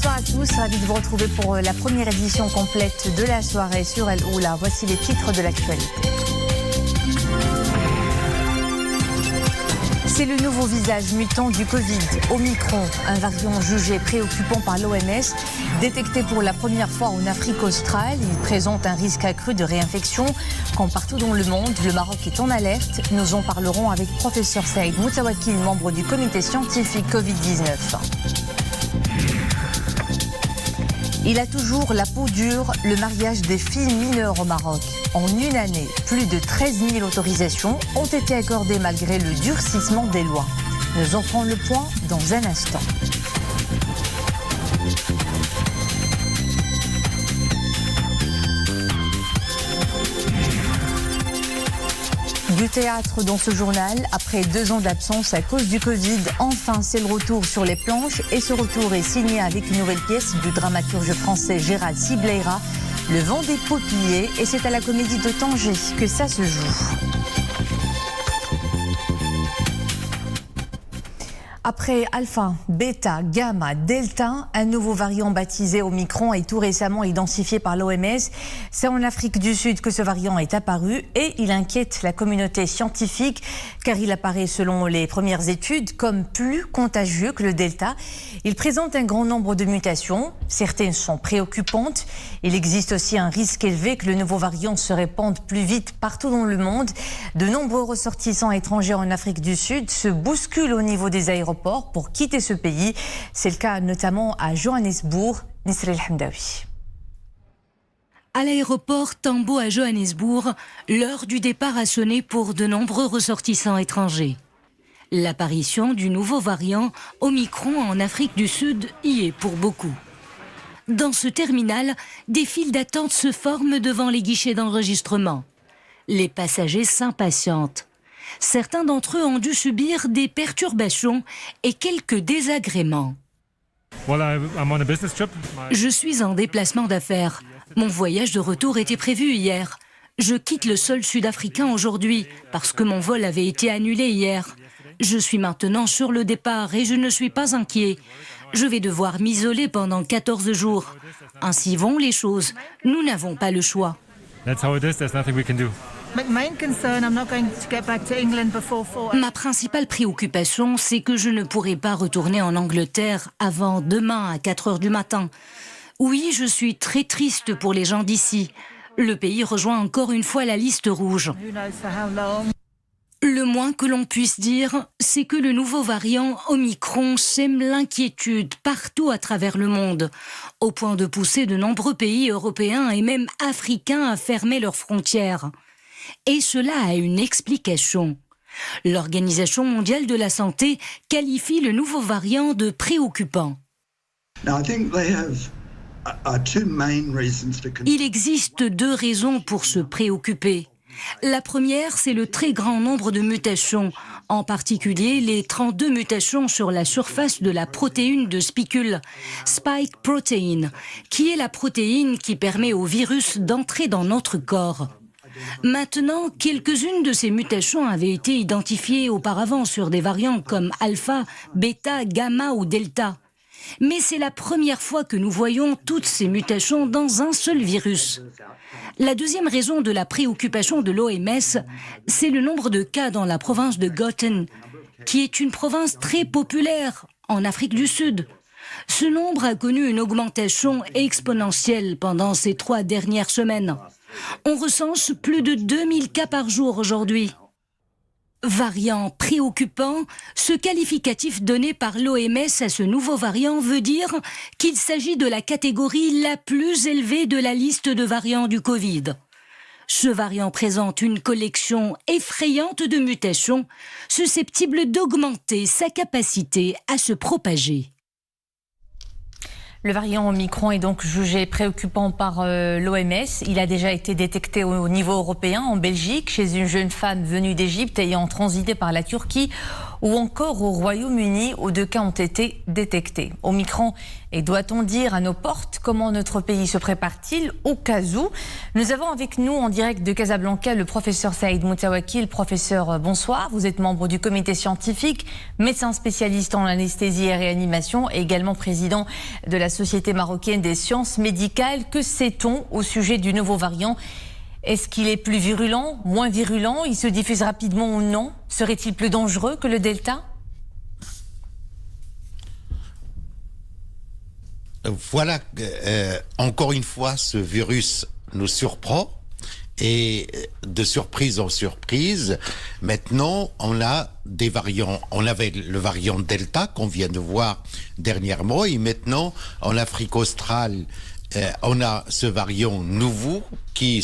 Bonsoir à tous, ravi de vous retrouver pour la première édition complète de la soirée sur El Oula. Voici les titres de l'actualité. C'est le nouveau visage mutant du Covid, Omicron, un variant jugé préoccupant par l'OMS, détecté pour la première fois en Afrique australe. Il présente un risque accru de réinfection. Comme partout dans le monde, le Maroc est en alerte. Nous en parlerons avec professeur Saïd Moutawakil, membre du comité scientifique Covid-19. Il a toujours la peau dure, le mariage des filles mineures au Maroc. En une année, plus de 13 000 autorisations ont été accordées malgré le durcissement des lois. Nous en ferons le point dans un instant. Du théâtre dans ce journal, après 2 ans d'absence à cause du Covid, enfin c'est le retour sur les planches et ce retour est signé avec une nouvelle pièce du dramaturge français Gérald Sibleira, Le vent des Peupliers, et c'est à la Comédie de Tanger que ça se joue. Après Alpha, Beta, Gamma, Delta, un nouveau variant baptisé Omicron est tout récemment identifié par l'OMS. C'est en Afrique du Sud que ce variant est apparu et il inquiète la communauté scientifique car il apparaît selon les premières études comme plus contagieux que le Delta. Il présente un grand nombre de mutations, certaines sont préoccupantes. Il existe aussi un risque élevé que le nouveau variant se répande plus vite partout dans le monde. De nombreux ressortissants étrangers en Afrique du Sud se bousculent au niveau des aéroports pour quitter ce pays. C'est le cas notamment à Johannesburg. Nisril Hamdawi. À l'aéroport Tambo à Johannesburg, l'heure du départ a sonné pour de nombreux ressortissants étrangers. L'apparition du nouveau variant Omicron en Afrique du Sud y est pour beaucoup. Dans ce terminal, des files d'attente se forment devant les guichets d'enregistrement. Les passagers s'impatientent. Certains d'entre eux ont dû subir des perturbations et quelques désagréments. Je suis en déplacement d'affaires. Mon voyage de retour était prévu hier. Je quitte le sol sud-africain aujourd'hui parce que mon vol avait été annulé hier. Je suis maintenant sur le départ et je ne suis pas inquiet. Je vais devoir m'isoler pendant 14 jours. Ainsi vont les choses. Nous n'avons pas le choix. Ma principale préoccupation, c'est que je ne pourrai pas retourner en Angleterre avant demain à 4 heures du matin. Oui, je suis très triste pour les gens d'ici. Le pays rejoint encore une fois la liste rouge. Le moins que l'on puisse dire, c'est que le nouveau variant Omicron sème l'inquiétude partout à travers le monde, au point de pousser de nombreux pays européens et même africains à fermer leurs frontières. Et cela a une explication. L'Organisation mondiale de la santé qualifie le nouveau variant de préoccupant. Il existe 2 raisons pour se préoccuper. La première, c'est le très grand nombre de mutations, en particulier les 32 mutations sur la surface de la protéine de spicule, spike protein, qui est la protéine qui permet au virus d'entrer dans notre corps. Maintenant, quelques-unes de ces mutations avaient été identifiées auparavant sur des variants comme alpha, bêta, gamma ou delta. Mais c'est la première fois que nous voyons toutes ces mutations dans un seul virus. La deuxième raison de la préoccupation de l'OMS, c'est le nombre de cas dans la province de Gauteng, qui est une province très populaire en Afrique du Sud. Ce nombre a connu une augmentation exponentielle pendant ces 3 dernières semaines. On recense plus de 2000 cas par jour aujourd'hui. Variant préoccupant, ce qualificatif donné par l'OMS à ce nouveau variant veut dire qu'il s'agit de la catégorie la plus élevée de la liste de variants du Covid. Ce variant présente une collection effrayante de mutations, susceptibles d'augmenter sa capacité à se propager. Le variant Omicron est donc jugé préoccupant par l'OMS. Il a déjà été détecté au niveau européen, en Belgique, chez une jeune femme venue d'Égypte ayant transité par la Turquie. ou encore au Royaume-Uni où 2 cas ont été détectés. Omicron, et doit-on dire à nos portes comment notre pays se prépare-t-il au cas où? Nous avons avec nous en direct de Casablanca le professeur Saïd Moutawakil. Professeur, bonsoir. Vous êtes membre du comité scientifique, médecin spécialiste en anesthésie et réanimation et également président de la Société marocaine des sciences médicales. Que sait-on au sujet du nouveau variant? Est-ce qu'il est plus virulent, moins virulent? Il se diffuse rapidement ou non? Serait-il plus dangereux que le Delta? Voilà, encore une fois, ce virus nous surprend et de surprise en surprise. Maintenant, on a des variants. On avait le variant Delta qu'on vient de voir dernièrement et maintenant, en Afrique australe, on a ce variant nouveau qui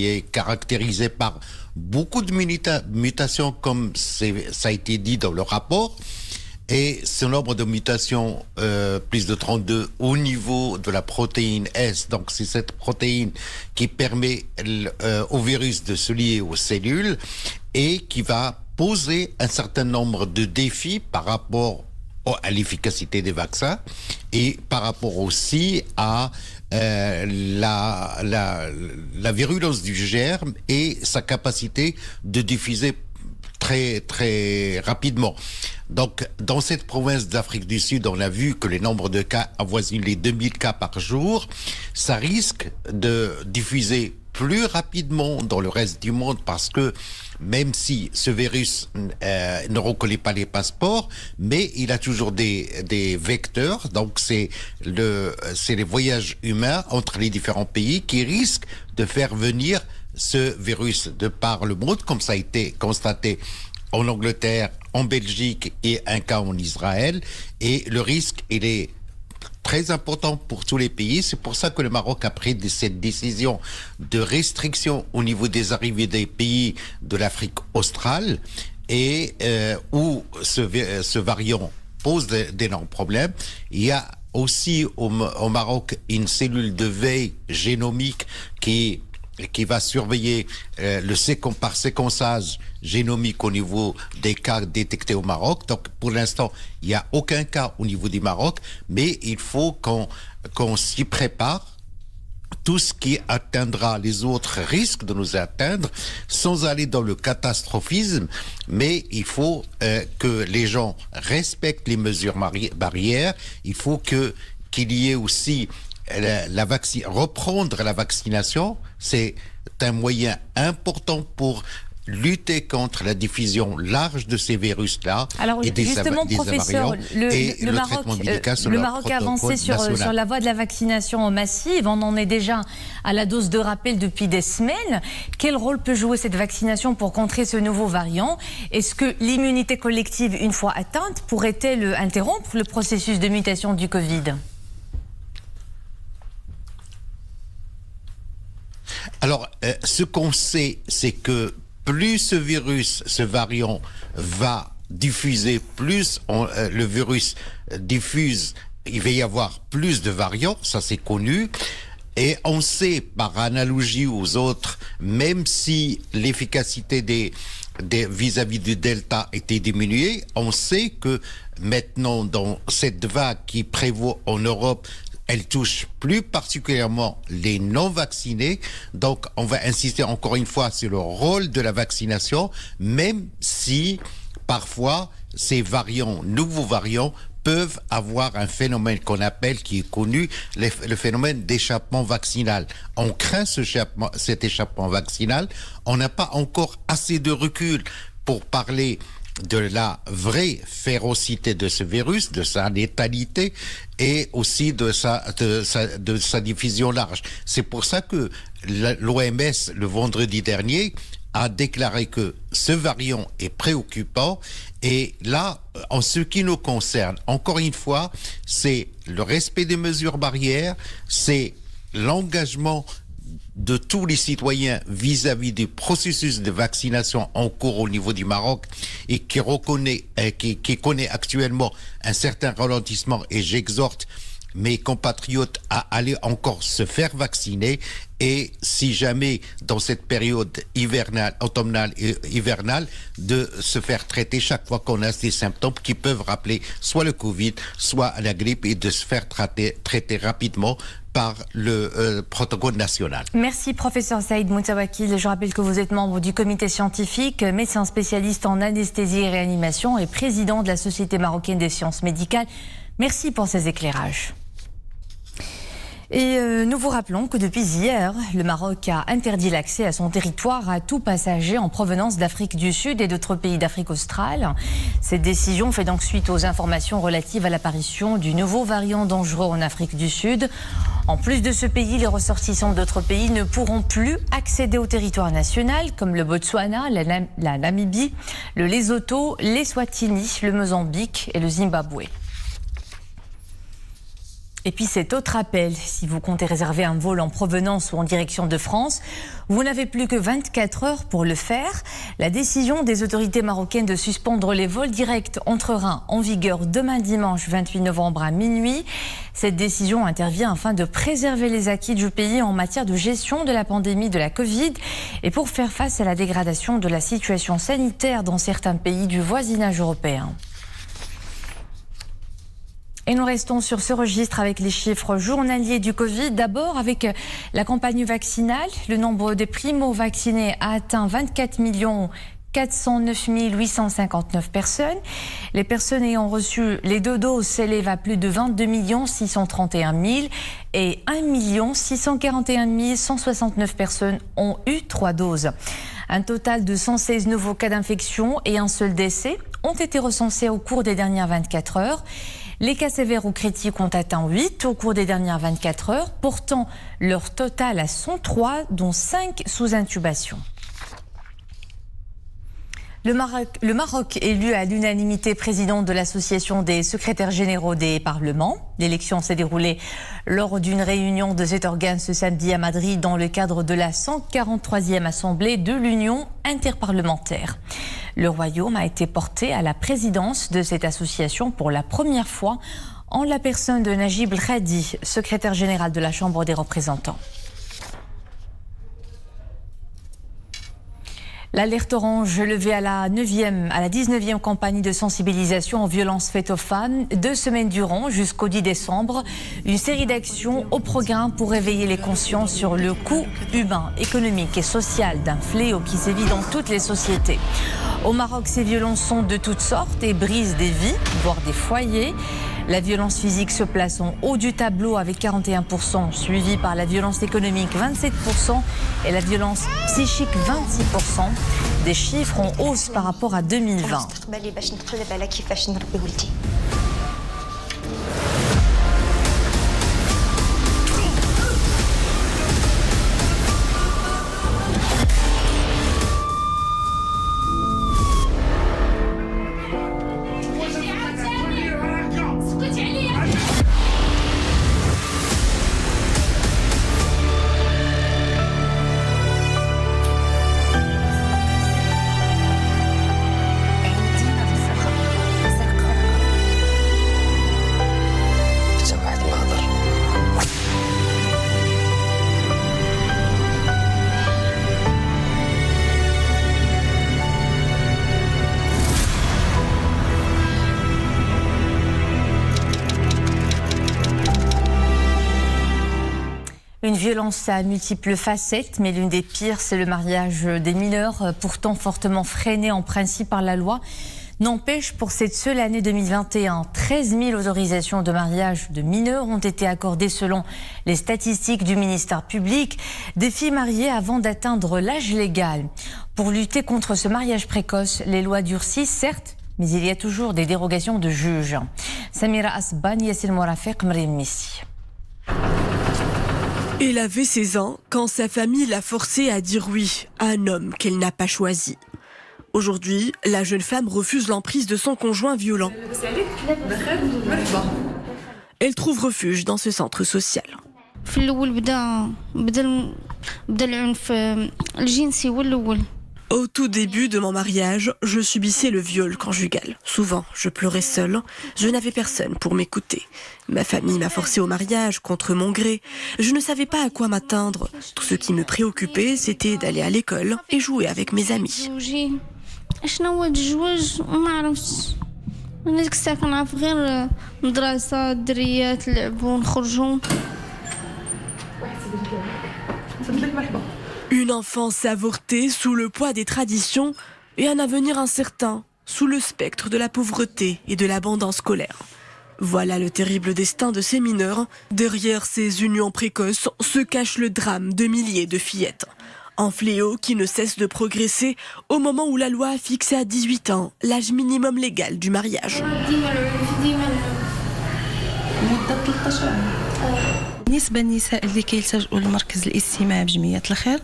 est caractérisé par beaucoup de mutations, comme ça a été dit dans le rapport. Et ce nombre de mutations, plus de 32 au niveau de la protéine S, donc c'est cette protéine qui permet au virus de se lier aux cellules et qui va poser un certain nombre de défis par rapport à l'efficacité des vaccins et par rapport aussi à la virulence du germe et sa capacité de diffuser très très rapidement. Donc, dans cette province d'Afrique du Sud, on a vu que les nombres de cas avoisinent les 2000 cas par jour. Ça risque de diffuser plus rapidement dans le reste du monde parce que même si ce virus ne reconnaît pas les passeports, mais il a toujours des vecteurs. Donc, c'est les voyages humains entre les différents pays qui risquent de faire venir ce virus de par le monde, comme ça a été constaté en Angleterre, en Belgique et un cas en Israël. Et le risque, il est très important pour tous les pays. C'est pour ça que le Maroc a pris cette décision de restriction au niveau des arrivées des pays de l'Afrique australe et où ce variant pose d'énormes problèmes. Il y a aussi au Maroc une cellule de veille génomique qui va surveiller par séquençage génomique au niveau des cas détectés au Maroc. Donc, pour l'instant, il n'y a aucun cas au niveau du Maroc, mais il faut qu'on s'y prépare. Tout ce qui atteindra les autres risque de nous atteindre sans aller dans le catastrophisme, mais il faut que les gens respectent les mesures barrières. Il faut qu'il y ait aussi reprendre la vaccination. C'est un moyen important pour lutter contre la diffusion large de ces virus-là. Alors, et justement, professeur, le Maroc a avancé sur la voie de la vaccination massive. On en est déjà à la dose de rappel depuis des semaines. Quel rôle peut jouer cette vaccination pour contrer ce nouveau variant? Est-ce que l'immunité collective, une fois atteinte, pourrait-elle interrompre le processus de mutation du Covid? Alors, ce qu'on sait, c'est que plus ce variant va diffuser, plus le virus diffuse, il va y avoir plus de variants, ça c'est connu. Et on sait, par analogie aux autres, même si l'efficacité vis-à-vis du Delta était diminuée, on sait que maintenant, dans cette vague qui prévaut en Europe, elle touche plus particulièrement les non-vaccinés. Donc, on va insister encore une fois sur le rôle de la vaccination, même si parfois ces nouveaux variants, peuvent avoir un phénomène qu'on appelle, qui est connu, le phénomène d'échappement vaccinal. On craint cet échappement vaccinal. On n'a pas encore assez de recul pour parler de la vraie férocité de ce virus, de sa létalité et aussi de sa diffusion large. C'est pour ça que l'OMS, le vendredi dernier, a déclaré que ce variant est préoccupant. Et là, en ce qui nous concerne, encore une fois, c'est le respect des mesures barrières, c'est l'engagement de tous les citoyens vis-à-vis du processus de vaccination en cours au niveau du Maroc et qui connaît actuellement un certain ralentissement, et j'exhorte mes compatriotes à aller encore se faire vacciner. Et si jamais, dans cette période hivernale, automnale et hivernale, de se faire traiter chaque fois qu'on a des symptômes qui peuvent rappeler soit le Covid, soit la grippe, et de se faire traiter rapidement par le protocole national. Merci professeur Saïd Moutawakil. Je rappelle que vous êtes membre du comité scientifique, médecin spécialiste en anesthésie et réanimation et président de la Société marocaine des sciences médicales. Merci pour ces éclairages. Et nous vous rappelons que depuis hier, le Maroc a interdit l'accès à son territoire à tout passager en provenance d'Afrique du Sud et d'autres pays d'Afrique australe. Cette décision fait donc suite aux informations relatives à l'apparition du nouveau variant dangereux en Afrique du Sud. En plus de ce pays, les ressortissants d'autres pays ne pourront plus accéder au territoire national, comme le Botswana, la Namibie, le Lesotho, l'Eswatini, le Mozambique et le Zimbabwe. Et puis cet autre appel, si vous comptez réserver un vol en provenance ou en direction de France, vous n'avez plus que 24 heures pour le faire. La décision des autorités marocaines de suspendre les vols directs entrera en vigueur demain dimanche 28 novembre à minuit. Cette décision intervient afin de préserver les acquis du pays en matière de gestion de la pandémie de la Covid et pour faire face à la dégradation de la situation sanitaire dans certains pays du voisinage européen. Et nous restons sur ce registre avec les chiffres journaliers du Covid. D'abord avec la campagne vaccinale. Le nombre de primo-vaccinés a atteint 24 409 859 personnes. Les personnes ayant reçu les 2 doses s'élèvent à plus de 22 631 000 et 1 641 169 personnes ont eu 3 doses. Un total de 116 nouveaux cas d'infection et un seul décès ont été recensés au cours des dernières 24 heures. Les cas sévères ou critiques ont atteint 8 au cours des dernières 24 heures, portant leur total à 103, dont 5 sous intubation. Le Maroc élu à l'unanimité président de l'association des secrétaires généraux des parlements. L'élection s'est déroulée lors d'une réunion de cet organe ce samedi à Madrid dans le cadre de la 143e assemblée de l'Union interparlementaire. Le royaume a été porté à la présidence de cette association pour la première fois en la personne de Najib El-Khadi, secrétaire général de la Chambre des représentants. L'alerte orange levée à la 19e campagne de sensibilisation aux violences faites aux femmes, 2 semaines durant jusqu'au 10 décembre. Une série d'actions au programme pour réveiller les consciences sur le coût humain, économique et social d'un fléau qui sévit dans toutes les sociétés. Au Maroc, ces violences sont de toutes sortes et brisent des vies, voire des foyers. La violence physique se place en haut du tableau avec 41%, suivie par la violence économique 27% et la violence psychique 26%. Des chiffres en hausse par rapport à 2020. Une violence à multiples facettes, mais l'une des pires, c'est le mariage des mineurs, pourtant fortement freiné en principe par la loi. N'empêche, pour cette seule année 2021, 13 000 autorisations de mariage de mineurs ont été accordées selon les statistiques du ministère public, des filles mariées avant d'atteindre l'âge légal. Pour lutter contre ce mariage précoce, les lois durcissent, certes, mais il y a toujours des dérogations de juges. Samira Asban, Yassine Mourafek, Mriem Missi. Elle avait 16 ans quand sa famille l'a forcée à dire oui à un homme qu'elle n'a pas choisi. Aujourd'hui, la jeune femme refuse l'emprise de son conjoint violent. Elle trouve refuge dans ce centre social. Au tout début de mon mariage, je subissais le viol conjugal. Souvent, je pleurais seule. Je n'avais personne pour m'écouter. Ma famille m'a forcée au mariage contre mon gré. Je ne savais pas à quoi m'attendre. Tout ce qui me préoccupait, c'était d'aller à l'école et jouer avec mes amis. Une enfance avortée sous le poids des traditions et un avenir incertain, sous le spectre de la pauvreté et de l'abandon scolaire. Voilà le terrible destin de ces mineurs. Derrière ces unions précoces se cache le drame de milliers de fillettes. Un fléau qui ne cesse de progresser au moment où la loi a fixé à 18 ans l'âge minimum légal du mariage. بالنسبة للنساء اللي كيلتجؤوا لمركز الاستماع بجمعية الخير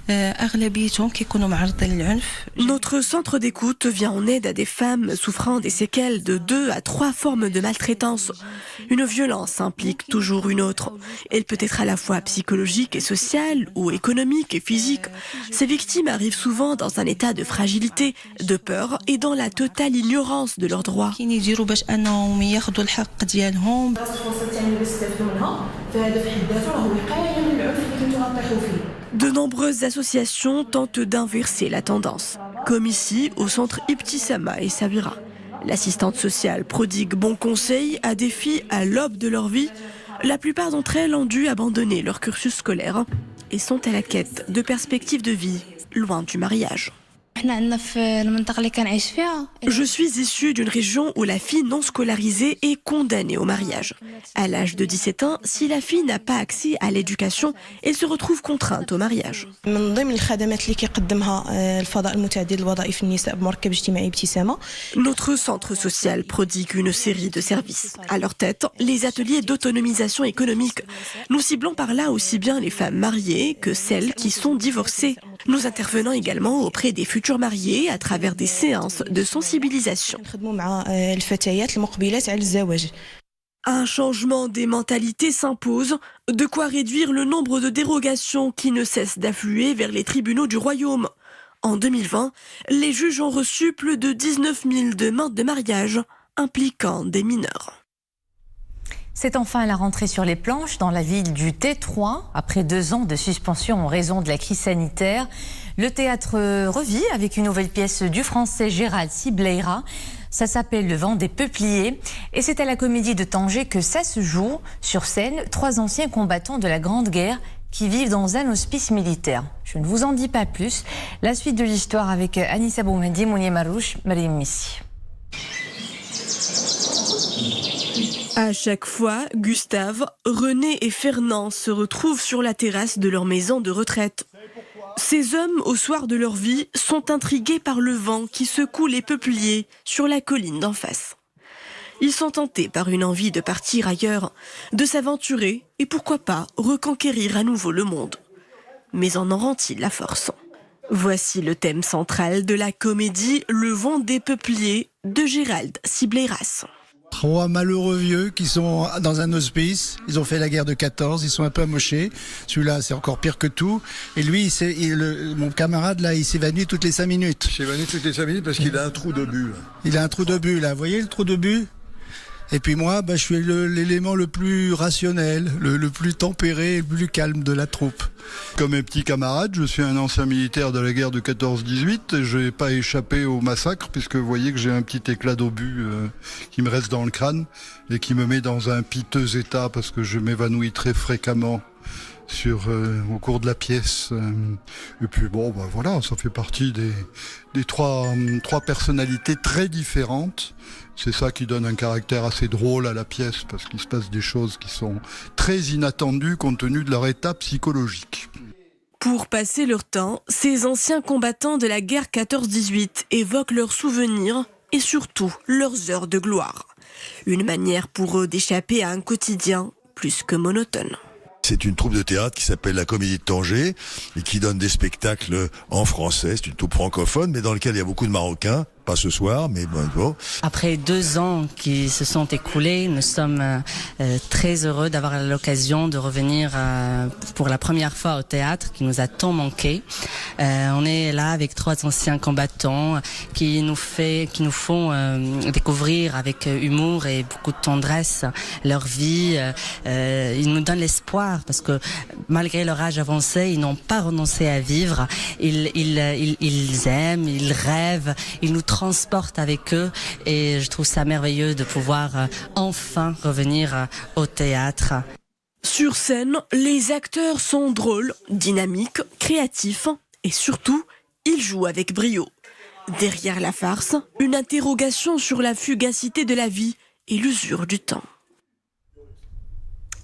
أغلبيتهم كيكونوا معرضين للعنف. Notre centre d'écoute vient en aide à des femmes souffrant des séquelles de 2 à 3 formes de maltraitance. Une violence implique toujours une autre. Elle peut être à la fois psychologique et sociale ou économique et physique. Ces victimes arrivent souvent dans un état de fragilité, de peur et dans la totale ignorance de leurs droits. يديروا باش أنهم ياخذوا الحق ديالهم. De nombreuses associations tentent d'inverser la tendance, comme ici au centre Ibtissama et Sabira. L'assistante sociale prodigue bons conseils à des filles à l'aube de leur vie. La plupart d'entre elles ont dû abandonner leur cursus scolaire et sont à la quête de perspectives de vie loin du mariage. Je suis issue d'une région où la fille non scolarisée est condamnée au mariage. À l'âge de 17 ans, si la fille n'a pas accès à l'éducation, elle se retrouve contrainte au mariage. Notre centre social prodigue une série de services. À leur tête, les ateliers d'autonomisation économique. Nous ciblons par là aussi bien les femmes mariées que celles qui sont divorcées. Nous intervenons également auprès des futurs mariés à travers des séances de sensibilisation. Un changement des mentalités s'impose, de quoi réduire le nombre de dérogations qui ne cessent d'affluer vers les tribunaux du royaume. En 2020, les juges ont reçu plus de 19 000 demandes de mariage impliquant des mineurs. C'est enfin la rentrée sur les planches dans la ville du T3. Après 2 ans de suspension en raison de la crise sanitaire, le théâtre revit avec une nouvelle pièce du français Gérald Sibleira. Ça s'appelle Le vent des peupliers et c'est à la Comédie de Tanger que ça se joue. Sur scène, 3 anciens combattants de la Grande Guerre qui vivent dans un hospice militaire. Je ne vous en dis pas plus. La suite de l'histoire avec Anissa Boumedi, Mounia Marouche, Mariam Missi. À chaque fois, Gustave, René et Fernand se retrouvent sur la terrasse de leur maison de retraite. Ces hommes, au soir de leur vie, sont intrigués par le vent qui secoue les peupliers sur la colline d'en face. Ils sont tentés par une envie de partir ailleurs, de s'aventurer et pourquoi pas reconquérir à nouveau le monde. Mais en auront-ils la force ? Voici le thème central de la comédie Le vent des peupliers de Gérald Sibleiras. 3 malheureux vieux qui sont dans un hospice. Ils ont fait la guerre de 14, ils sont un peu amochés. Celui-là, c'est encore pire que tout. Et lui, mon camarade, là, il s'évanouit toutes les 5 minutes. Il s'évanouit toutes les 5 minutes parce qu'il a un trou de but. Il a un trou de but, là. Vous voyez le trou de but ? Et puis moi, je suis l'élément le plus rationnel, le plus tempéré, le plus calme de la troupe. Comme mes petits camarades, je suis un ancien militaire de la guerre de 14-18 et je n'ai pas échappé au massacre puisque vous voyez que j'ai un petit éclat d'obus qui me reste dans le crâne et qui me met dans un piteux état parce que je m'évanouis très fréquemment au cours de la pièce. Et puis voilà, ça fait partie des trois personnalités très différentes. C'est ça qui donne un caractère assez drôle à la pièce parce qu'il se passe des choses qui sont très inattendues compte tenu de leur état psychologique. Pour passer leur temps, ces anciens combattants de la guerre 14-18 évoquent leurs souvenirs et surtout leurs heures de gloire. Une manière pour eux d'échapper à un quotidien plus que monotone. C'est une troupe de théâtre qui s'appelle la Comédie de Tanger et qui donne des spectacles en français. C'est une troupe francophone, mais dans laquelle il y a beaucoup de Marocains Pas ce soir, mais bon. Après 2 ans qui se sont écoulés, nous sommes très heureux d'avoir l'occasion de revenir pour la première fois au théâtre qui nous a tant manqué. On est là avec 3 anciens combattants qui nous font découvrir avec humour et beaucoup de tendresse leur vie. Ils nous donnent l'espoir parce que malgré leur âge avancé, ils n'ont pas renoncé à vivre. Ils aiment, ils rêvent, ils nous transportent avec eux et je trouve ça merveilleux de pouvoir enfin revenir au théâtre. Sur scène, les acteurs sont drôles, dynamiques, créatifs et surtout, ils jouent avec brio. Derrière la farce, une interrogation sur la fugacité de la vie et l'usure du temps.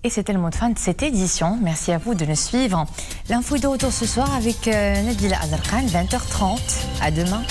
Et c'était le mot de fin de cette édition. Merci à vous de nous suivre. L'info est de retour ce soir avec Nabila Azarkan, 20h30. À demain.